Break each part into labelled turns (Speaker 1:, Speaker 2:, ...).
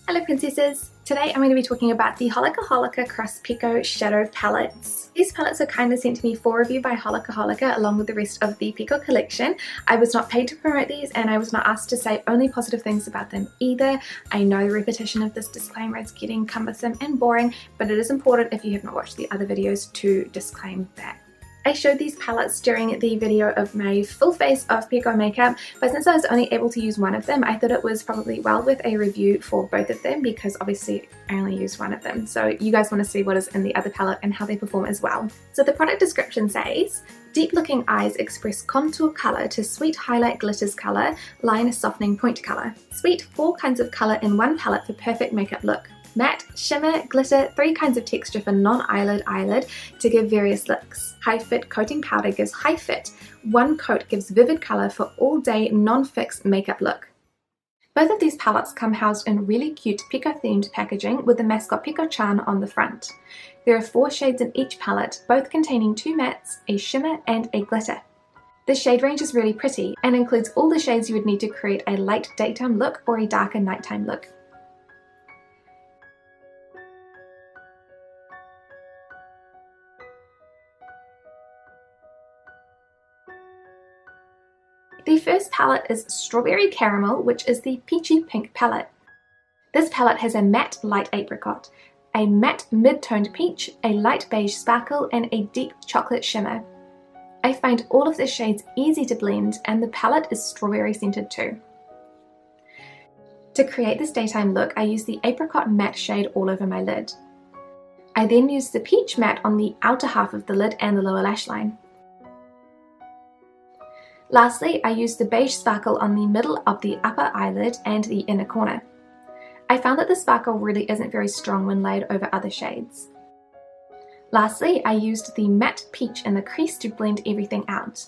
Speaker 1: Hello princesses! Today I'm going to be talking about the Holika Holika Cross Peko Shadow Palettes. These palettes are kindly sent to me for review by Holika Holika along with the rest of the Peko collection. I was not paid to promote these and I was not asked to say only positive things about them either. I know the repetition of this disclaimer is getting cumbersome and boring, but it is important if you have not watched the other videos to disclaim that. I showed these palettes during the video of my full face of Peko makeup, but since I was only able to use one of them, I thought it was probably well worth a review for both of them because obviously I only used one of them. So you guys want to see what is in the other palette and how they perform as well. So the product description says, deep looking eyes express contour color to sweet highlight glitters color, line softening point color. Sweet 4 kinds of color in one palette for perfect makeup look. Matte, shimmer, glitter, 3 kinds of texture for non-eyelid eyelid to give various looks. High fit coating powder gives high fit. One coat gives vivid color for all day non-fixed makeup look. Both of these palettes come housed in really cute Peko themed packaging with the mascot Peko-chan on the front. There are 4 shades in each palette, both containing 2 mattes, a shimmer and a glitter. The shade range is really pretty and includes all the shades you would need to create a light daytime look or a darker nighttime look. The first palette is Strawberry Caramel, which is the peachy pink palette. This palette has a matte light apricot, a matte mid-toned peach, a light beige sparkle, and a deep chocolate shimmer. I find all of the shades easy to blend and the palette is strawberry scented too. To create this daytime look, I use the apricot matte shade all over my lid. I then use the peach matte on the outer half of the lid and the lower lash line. Lastly, I used the beige sparkle on the middle of the upper eyelid and the inner corner. I found that the sparkle really isn't very strong when laid over other shades. Lastly, I used the matte peach in the crease to blend everything out.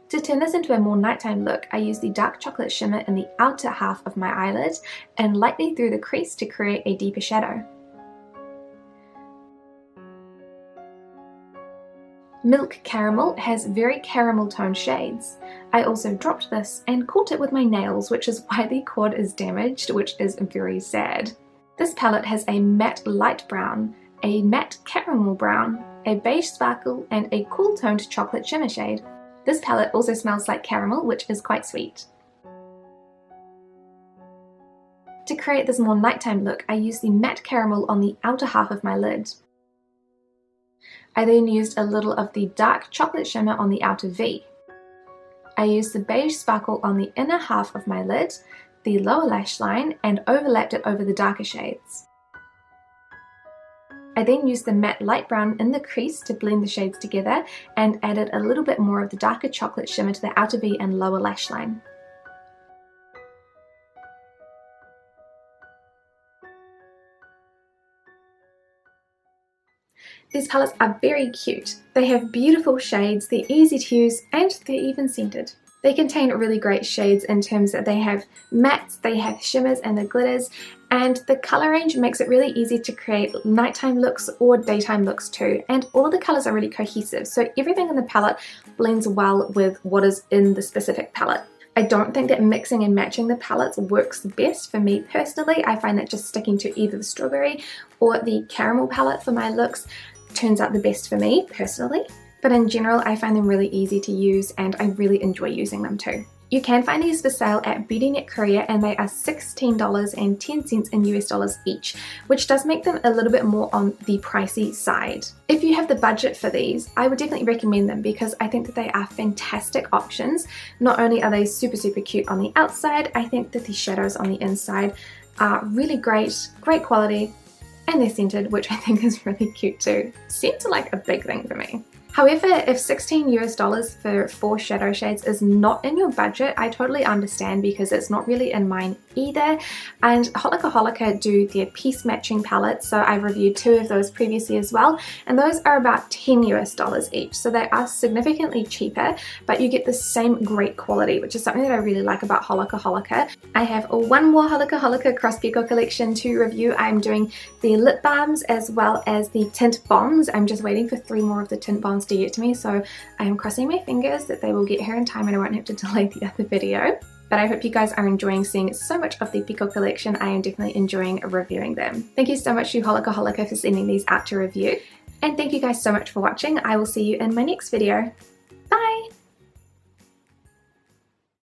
Speaker 1: To turn this into a more nighttime look, I use the dark chocolate shimmer in the outer half of my eyelid and lightly through the crease to create a deeper shadow. Milk Caramel has very caramel toned shades. I also dropped this and caught it with my nails, which is why the cord is damaged, which is very sad. This palette has a matte light brown, a matte caramel brown, a beige sparkle, and a cool toned chocolate shimmer shade. This palette also smells like caramel, which is quite sweet. To create this more nighttime look, I used the matte caramel on the outer half of my lid. I then used a little of the dark chocolate shimmer on the outer V. I used the beige sparkle on the inner half of my lid, the lower lash line, and overlapped it over the darker shades. I then used the matte light brown in the crease to blend the shades together and added a little bit more of the darker chocolate shimmer to the outer V and lower lash line. These palettes are very cute. They have beautiful shades, they're easy to use, and they're even scented. They contain really great shades in terms that they have mattes, they have shimmers and the glitters, and the colour range makes it really easy to create nighttime looks or daytime looks too, and all of the colours are really cohesive, so everything in the palette blends well with what is in the specific palette. I don't think that mixing and matching the palettes works the best for me personally. I find that just sticking to either the strawberry or the caramel palette for my looks turns out the best for me personally. But in general, I find them really easy to use and I really enjoy using them too. You can find these for sale at Beautynetkorea and they are $16.10 in US dollars each, which does make them a little bit more on the pricey side. If you have the budget for these, I would definitely recommend them because I think that they are fantastic options. Not only are they super cute on the outside, I think that the shadows on the inside are really great quality, and they're scented, which I think is really cute too. Scents are like a big thing for me. However, if $16 for 4 shadow shades is not in your budget, I totally understand because it's not really in mine either. And Holika Holika do their piece matching palettes, so I've reviewed 2 of those previously as well, and those are about $10 each, so they are significantly cheaper, but you get the same great quality, which is something that I really like about Holika Holika. I have one more Holika Holika Cross Peko collection to review. I'm doing the lip balms as well as the tint bombs. I'm just waiting for 3 more of the tint bombs to get to me, so I am crossing my fingers that they will get here in time and I won't have to delay the other video. But I hope you guys are enjoying seeing so much of the Peko collection. I am definitely enjoying reviewing them. Thank you so much to Holika Holika for sending these out to review. And thank you guys so much for watching. I will see you in my next video.